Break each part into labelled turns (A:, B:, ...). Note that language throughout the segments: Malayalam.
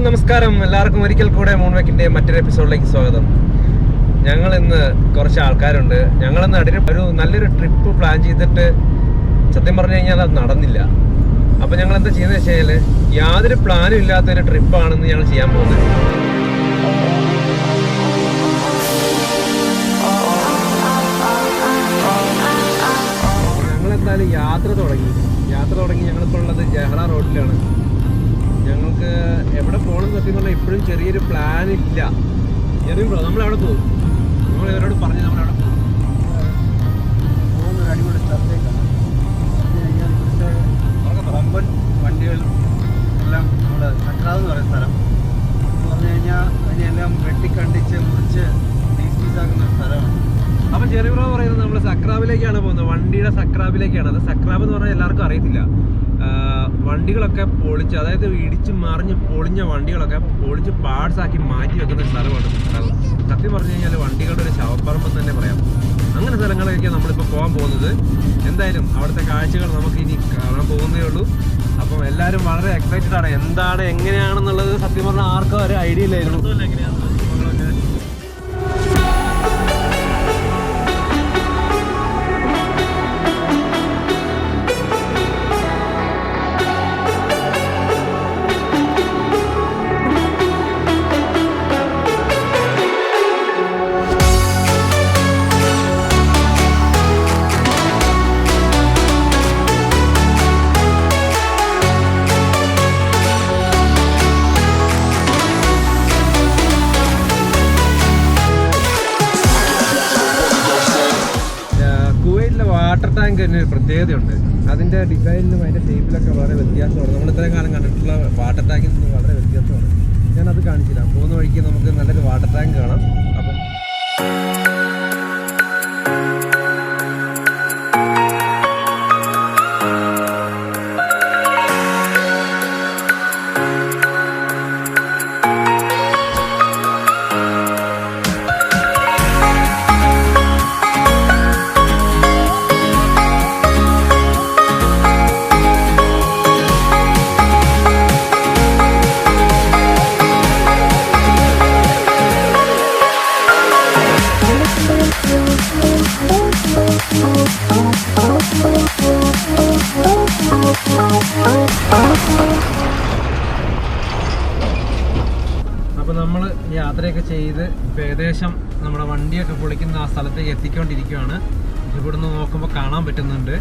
A: നമസ്കാരം, എല്ലാവർക്കും ഒരിക്കൽ കൂടെ മൂൺവേക്കിന്റെ മറ്റൊരു എപ്പിസോഡിലേക്ക് സ്വാഗതം. ഞങ്ങൾ ഇന്ന് കുറച്ച് ആൾക്കാരുണ്ട്. ഞങ്ങളിന്ന് ഒരു നല്ലൊരു ട്രിപ്പ് പ്ലാൻ ചെയ്തിട്ട് സത്യം പറഞ്ഞു കഴിഞ്ഞാൽ അത് നടന്നില്ല. അപ്പോൾ ഞങ്ങൾ എന്താ ചെയ്യുന്നത് വെച്ചാൽ യാതൊരു പ്ലാനും ഇല്ലാത്തൊരു ട്രിപ്പാണെന്ന് ഞങ്ങൾ ചെയ്യാൻ പോകുന്നത്. ഞങ്ങളെന്തായാലും യാത്ര തുടങ്ങി ഞങ്ങളിപ്പോൾ ഉള്ളത് ജഹ്റ റോഡിലാണ്. ഞങ്ങൾക്ക് എവിടെ പോകണം സത്യം പറഞ്ഞാൽ ഇപ്പോഴും ചെറിയൊരു പ്ലാൻ ഇല്ല. നമ്മളെവിടെ പോകും? നമ്മൾ ഇവരോട് പറഞ്ഞ് നമ്മളെവിടെ പോകും? പോകുന്നൊരു അടിപൊളി സ്ഥലത്തേക്കാണ്. ഇവിടുത്തെ വമ്പൻ വണ്ടികളും എല്ലാം നമ്മുടെ സക്രാവ് എന്ന് പറയുന്ന സ്ഥലം എന്ന് പറഞ്ഞു കഴിഞ്ഞാൽ അതിനെല്ലാം വെട്ടിക്കണ്ടിച്ച് മുറിച്ച് പീസാക്കുന്ന സ്ഥലമാണ്. അപ്പം ചെറിയ പറയുന്നത് നമ്മൾ സക്രാബിലേക്കാണ് പോകുന്നത്. വണ്ടിയുടെ സക്രാബിലേക്കാണ്. അത് സക്രാബ് എന്ന് പറഞ്ഞാൽ എല്ലാവർക്കും അറിയത്തില്ല. വണ്ടികളൊക്കെ പൊളിച്ച്, അതായത് ഇടിച്ച് മറിഞ്ഞ് പൊളിഞ്ഞ വണ്ടികളൊക്കെ പൊളിച്ച് പാർട്സാക്കി മാറ്റി വെക്കുന്ന സ്ഥലമാണ് സക്രാബ്. സത്യം പറഞ്ഞു കഴിഞ്ഞാൽ വണ്ടികളുടെ ഒരു ശവപ്പറമ്പെന്ന് തന്നെ പറയാം. അങ്ങനെ സ്ഥലങ്ങളിലേക്കാണ് നമ്മളിപ്പോൾ പോകാൻ പോകുന്നത്. എന്തായാലും അവിടുത്തെ കാഴ്ചകൾ നമുക്ക് ഇനി കാണാൻ പോകുന്നേ ഉള്ളൂ. അപ്പം എല്ലാവരും വളരെ എക്സൈറ്റഡ് ആണ്. എന്താണ് എങ്ങനെയാണെന്നുള്ളത് സത്യം പറഞ്ഞാൽ ആർക്കും ഒരു ഐഡിയ ഇല്ലായിരുന്നു. വാട്ടർ ടാങ്ക് തന്നെ ഒരു പ്രത്യേകതയുണ്ട്. അതിൻ്റെ ഡിസൈനിലും അതിൻ്റെ ഷേപ്പിലൊക്കെ വളരെ വ്യത്യാസമാണ്. നമ്മൾ ഇത്രയും കാലം കണ്ടിട്ടുള്ള വാട്ടർ ടാങ്കിൽ നിന്ന് വളരെ വ്യത്യാസമാണ്. ഞാനത് കാണിച്ചില്ല. പോകുന്ന വഴിക്ക് നമുക്ക് നല്ലൊരു വാട്ടർ ടാങ്ക് കാണാം. അപ്പം അപ്പോൾ നമ്മൾ യാത്രയൊക്കെ ചെയ്ത് ഇപ്പോൾ ഏകദേശം നമ്മുടെ വണ്ടിയൊക്കെ പൊളിക്കുന്ന ആ സ്ഥലത്തേക്ക് എത്തിക്കൊണ്ടിരിക്കുകയാണ്. ഇവിടുന്ന് നോക്കുമ്പോൾ കാണാൻ പറ്റുന്നുണ്ട്.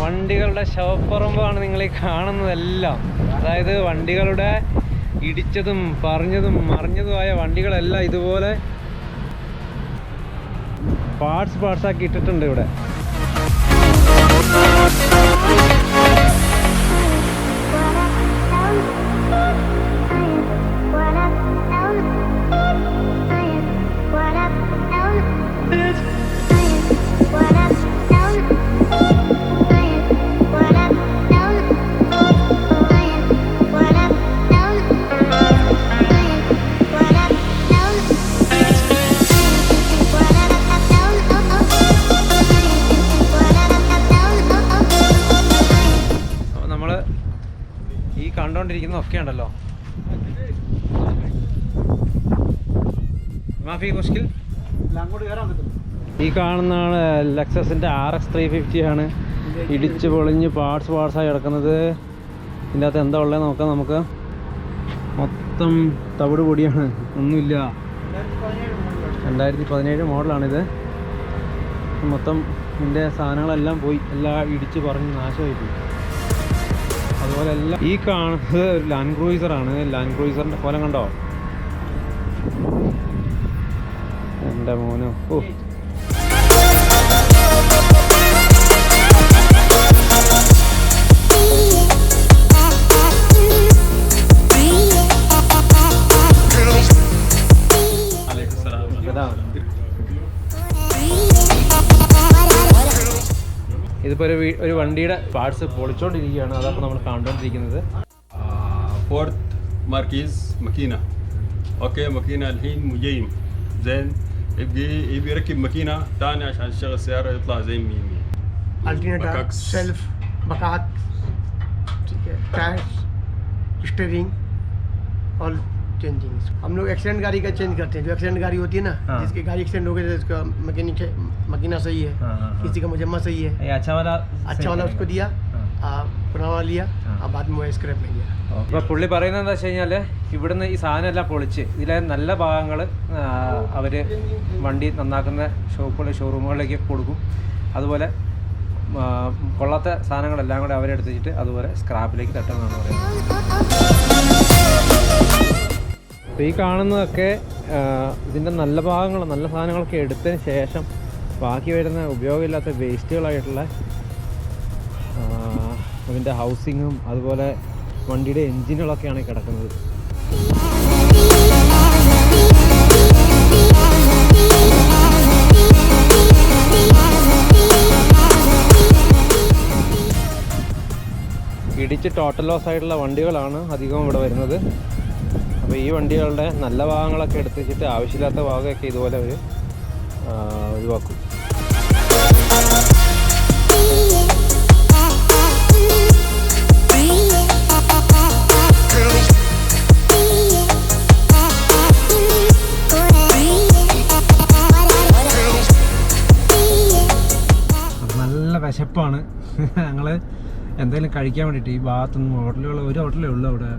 A: വണ്ടികളുടെ ശവപ്പറമ്പാണ് നിങ്ങൾ ഈ കാണുന്നതെല്ലാം. അതായത് വണ്ടികളുടെ ഇടിച്ചതും പറഞ്ഞതും മറിഞ്ഞതുമായ വണ്ടികളെല്ലാം ഇതുപോലെ പാർട്സാക്കി ഇട്ടിട്ടുണ്ട് ഇവിടെ. ഈ കണ്ടോണ്ടിരിക്കുന്നതൊക്കെ ഉണ്ടല്ലോ, മാഫി മുഷ്കിൽ. ഈ കാണുന്നതാണ് ലെക്സസിൻ്റെ RX 350 ആണ്. ഇടിച്ച് പൊളിഞ്ഞ് പാർട്സായി കിടക്കുന്നത്. ഇതിൻ്റെ അകത്ത് എന്താ ഉള്ളത് നോക്കാം നമുക്ക്. മൊത്തം തവിട് പൊടിയാണ്, ഒന്നുമില്ല. 2017 മോഡലാണിത്. മൊത്തം ഇതിൻ്റെ സാധനങ്ങളെല്ലാം പോയി, എല്ലാം ഇടിച്ച് പറഞ്ഞ് നാശമായി പോയി. അതുപോലെ എല്ലാം ഈ കാണുന്നത് ഒരു ലാൻഡ് ക്രൂയിസറാണ്. ലാൻഡ് ക്രൂയിസറിൻ്റെ കോലം കണ്ടോ? എൻ്റെ മോനോ. ഓ ഇതിപ്പോൾ ഒരു വണ്ടിയുടെ പാർട്സ് പൊളിച്ചുകൊണ്ടിരിക്കുകയാണ്. അതപ്പോൾ നമ്മൾ കണ്ടുകൊണ്ടിരിക്കുന്നത്.
B: فورد ماركيز ماكينة اوكي ماكينة الحين مجيم زين يبي يركب ماكينة ثانية عشان يشغل السيارة يطلع زي 100
C: अल्टरनेटर सेल्फ बकात टायर्स स्टीयरिंग ऑल चेंजिंग. हम लोग एक्सीडेंट गाड़ी का चेंज करते हैं. जो एक्सीडेंट गाड़ी होती है ना, जिसकी गाड़ी एक्सीडेंट हो गई तो उसका मैकेनिक मकीना सही है, किसी का मुजम्मा सही है, अच्छा वाला उसको दिया, पुराना लिया, बाद में स्क्रैप ले लिया.
A: അപ്പോൾ പുള്ളി പറയുന്നത് എന്താ വെച്ച് കഴിഞ്ഞാൽ ഇവിടുന്ന് ഈ സാധനം എല്ലാം പൊളിച്ച് ഇതിലെ നല്ല ഭാഗങ്ങൾ അവർ വണ്ടി നന്നാക്കുന്ന ഷോറൂമുകളിലേക്ക് കൊടുക്കും. അതുപോലെ കൊള്ളാത്ത സാധനങ്ങളെല്ലാം കൂടെ അവരെടുത്തിട്ട് അതുപോലെ സ്ക്രാപ്പിലേക്ക് തട്ടുമെന്നാണ് പറയുന്നത്. അപ്പോൾ ഈ കാണുന്നതൊക്കെ ഇതിൻ്റെ നല്ല ഭാഗങ്ങൾ നല്ല സാധനങ്ങളൊക്കെ എടുത്തതിന് ശേഷം ബാക്കി വരുന്ന ഉപയോഗമില്ലാത്ത വേസ്റ്റുകളായിട്ടുള്ള അതിൻ്റെ ഹൗസിങ്ങും അതുപോലെ വണ്ടിയുടെ എൻജിനുകളൊക്കെയാണ് കിടക്കുന്നത്. ഇടിച്ച് ടോട്ടൽ ലോസ് ആയിട്ടുള്ള വണ്ടികളാണ് അധികവും ഇവിടെ വരുന്നത്. അപ്പോൾ ഈ വണ്ടികളുടെ നല്ല ഭാഗങ്ങളൊക്കെ എടുത്തിട്ട് ആവശ്യമില്ലാത്ത ഭാഗമൊക്കെ ഇതുപോലെ അവർ ഒഴിവാക്കും. നല്ല വിശപ്പാണ്. ഞങ്ങൾ എന്തെങ്കിലും കഴിക്കാൻ വേണ്ടിയിട്ട് ഈ ഭാഗത്തൊന്നും ഒരു ഹോട്ടലേ ഉള്ളൂ. അവിടെ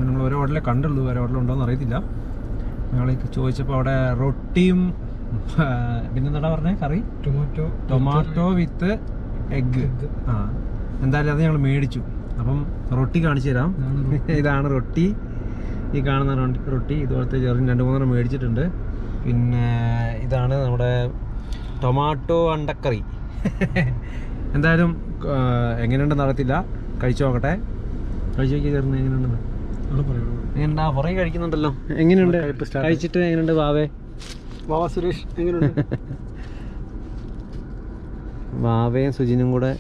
A: നമ്മൾ ഒരു ഹോട്ടലേ കണ്ടുള്ളൂ, വേറെ ഹോട്ടലുണ്ടോ എന്ന് അറിയത്തില്ല. ഞങ്ങൾ ചോദിച്ചപ്പോൾ അവിടെ റൊട്ടിയും പിന്നെന്താ പറഞ്ഞത് കറി ടൊമാറ്റോ വിത്ത് എഗ്ഗ്. എന്തായാലും അത് ഞങ്ങൾ മേടിച്ചു. അപ്പം റൊട്ടി കാണിച്ചു തരാം. ഇതാണ് റൊട്ടി, ഈ കാണുന്ന റൊട്ടി. ഇതുപോലത്തെ ചെറിയ 2-3 മേടിച്ചിട്ടുണ്ട്. പിന്നെ ഇതാണ് നമ്മുടെ ടൊമാറ്റോ അണ്ടക്കറി. എന്തായാലും എങ്ങനെയുണ്ടെന്ന് അറിയത്തില്ല, കഴിച്ചു നോക്കട്ടെ. കഴിച്ചു നോക്കി ചേർന്ന് എങ്ങനെയുണ്ടെന്ന്. എങ്ങനെയുണ്ടാ കുറേ കഴിക്കുന്നുണ്ടല്ലോ. എങ്ങനെയുണ്ട് കഴിച്ചിട്ട്? എങ്ങനെയുണ്ട് വാവ സുരേഷ് എങ്ങനെയുണ്ട്? വാവയും സുജിനും കൂടെ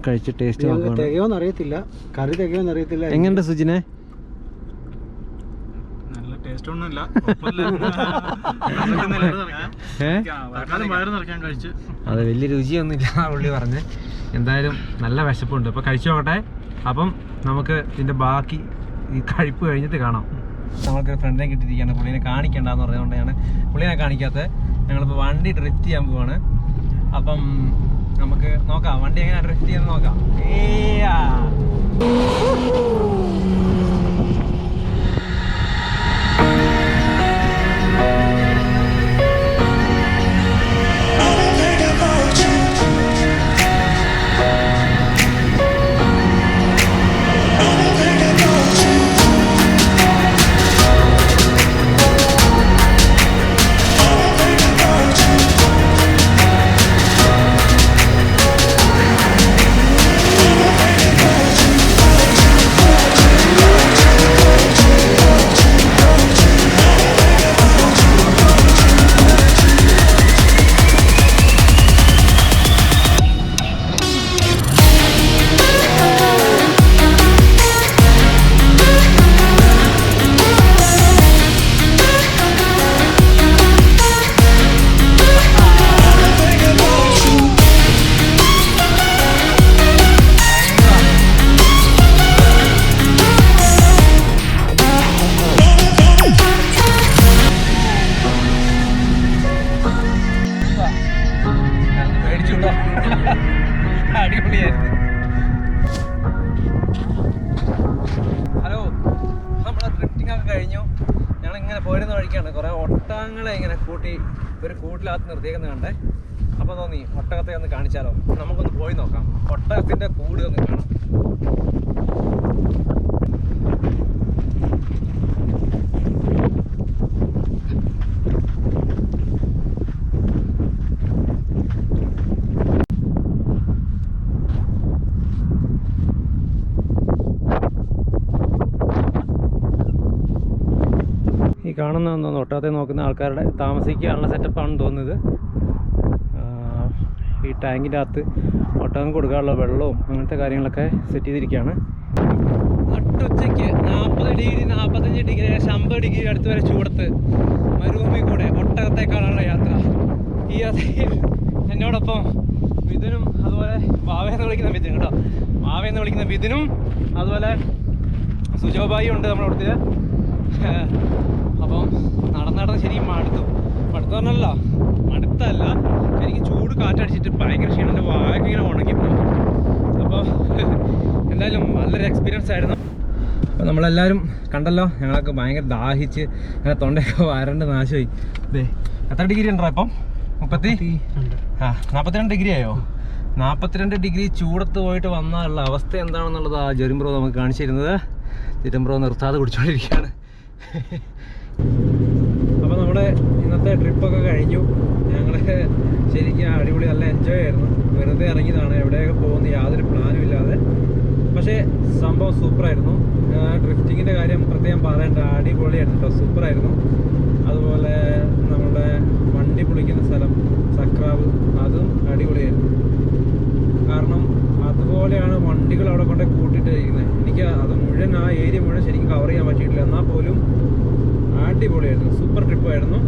A: കഴിച്ച് ടേസ്റ്റ് നോക്കണം.
C: തികയോന്ന് അറിയത്തില്ല, കറി തികയോന്ന് അറിയത്തില്ല.
A: എങ്ങനെയുണ്ട് സുജിനെ?
D: നല്ല ടേസ്റ്റ് ഒന്നുമില്ല.
A: അത് വലിയ രുചിയൊന്നുമില്ല പുള്ളി പറഞ്ഞ്. എന്തായാലും നല്ല വിശപ്പുണ്ട്. അപ്പോൾ കഴിച്ചു നോക്കട്ടെ. അപ്പം നമുക്ക് ഇതിൻ്റെ ബാക്കി ഈ കഴിപ്പ് കഴിഞ്ഞിട്ട് കാണാം. നമ്മൾക്കൊരു ഫ്രണ്ടിനെ കിട്ടിയിരിക്കുകയാണ്. പുള്ളിനെ കാണിക്കണ്ടെന്ന് പറഞ്ഞതുകൊണ്ടാണ് പുള്ളിനെ കാണിക്കാത്തത്. ഞങ്ങളിപ്പോൾ വണ്ടി ഡ്രിഫ്റ്റ് ചെയ്യാൻ പോവാണ്. അപ്പം നമുക്ക് നോക്കാം വണ്ടി എങ്ങനെ ഡ്രിഫ്റ്റ് ചെയ്യുന്നത് നോക്കാം. അടിപൊളിയായിരുന്നു. ഹലോ, നമ്മളെ ഡ്രിഫ്റ്റിംഗ് ഒക്കെ കഴിഞ്ഞു. ഞങ്ങളിങ്ങനെ പോരുന്ന വഴിക്കാണ് കുറേ ഒട്ടകങ്ങളെ ഇങ്ങനെ ഒരു കൂട്ടിനകത്ത് നിർത്തിയേക്കുന്നത് കണ്ടേ. അപ്പോൾ തോന്നി ഒട്ടകത്തെ ഒന്ന് കാണിച്ചാലോ, നമുക്കൊന്ന് പോയി നോക്കാം. ഒട്ടകത്തിൻ്റെ കൂട് ഒന്ന് കാണാം. ഈ കാണുന്ന ഒട്ടകത്തെ നോക്കുന്ന ആൾക്കാരുടെ താമസിക്കാനുള്ള സെറ്റപ്പാണെന്ന് തോന്നുന്നത്. ഈ ടാങ്കിൻ്റെ അകത്ത് ഒട്ടകം കൊടുക്കാനുള്ള വെള്ളവും അങ്ങനത്തെ കാര്യങ്ങളൊക്കെ സെറ്റ് ചെയ്തിരിക്കുകയാണ്. നട്ടുച്ചയ്ക്ക് 40 ഡിഗ്രി 45 ഡിഗ്രി 50 ഡിഗ്രി അടുത്ത് വരെ ചൂടത്ത് മരുഭൂമി കൂടെ ഒട്ടകത്തേക്കാളുള്ള യാത്ര. ഈ യാത്രയിൽ എന്നോടൊപ്പം മിഥുനും അതുപോലെ വാവയെന്ന് വിളിക്കുന്ന മിഥുൻ കേട്ടോ, വാവയെന്ന് വിളിക്കുന്ന മിഥുനും അതുപോലെ സുജോബായി ഉണ്ട് നമ്മുടെ അടുത്ത്. അപ്പം നടന്ന് ശരിക്കും മടുത്തു പറഞ്ഞല്ലോ, മടുത്തല്ല ശരിക്കും ചൂട് കാറ്റടിച്ചിട്ട് ഭയങ്കര ക്ഷീണം, എൻ്റെ വായൊക്കെ ഇങ്ങനെ ഉണങ്ങിപ്പോകും. അപ്പോൾ എന്തായാലും നല്ലൊരു എക്സ്പീരിയൻസ് ആയിരുന്നു. അപ്പോൾ നമ്മളെല്ലാവരും കണ്ടല്ലോ, ഞങ്ങളൊക്കെ ഭയങ്കര ദാഹിച്ച് അങ്ങനെ തൊണ്ടയൊക്കെ വരണ്ട് നാശമായി. ഇതേ എത്ര ഡിഗ്രി ഉണ്ടോ ഇപ്പം? 42 ഡിഗ്രി ആയോ? 42 ഡിഗ്രി ചൂടത്ത് പോയിട്ട് വന്നാലുള്ള അവസ്ഥ എന്താണെന്നുള്ളത് ആ ജെറിൻ ബ്രോ നമുക്ക് കാണിച്ചു തരുന്നത്. ജെറിൻ ബ്രോ നിർത്താതെ കുടിച്ചുകൊണ്ടിരിക്കുകയാണ്. അപ്പോൾ നമ്മുടെ ഇന്നത്തെ ട്രിപ്പൊക്കെ കഴിഞ്ഞു. ഞങ്ങൾ ശരിക്കും അടിപൊളി നല്ല എൻജോയ് ആയിരുന്നു. വെറുതെ ഇറങ്ങിയതാണ്, എവിടെയൊക്കെ പോകുന്ന യാതൊരു പ്ലാനും ഇല്ലാതെ. പക്ഷേ സംഭവം സൂപ്പറായിരുന്നു. ഡ്രിഫ്റ്റിങ്ങിൻ്റെ കാര്യം പ്രത്യേകം പറയേണ്ട, അടിപൊളിയായിരുന്നു കേട്ടോ, സൂപ്പറായിരുന്നു. അതുപോലെ നമ്മുടെ വണ്ടി പൊളിക്കുന്ന സ്ഥലം സക്രാവ്, അതും അടിപൊളിയായിരുന്നു. കാരണം അതുപോലെയാണ് വണ്ടികൾ അവിടെ കൊണ്ട് കൂട്ടിയിട്ട് ഇരിക്കുന്നത്. എനിക്ക് അത് മുഴുവൻ ആ ഏരിയ മുഴുവൻ ശരിക്കും കവർ ചെയ്യാൻ പറ്റിയിട്ടില്ല, എന്നാൽ പോലും അടിപൊളിയായിരുന്നു. സൂപ്പർ ട്രിപ്പായിരുന്നു.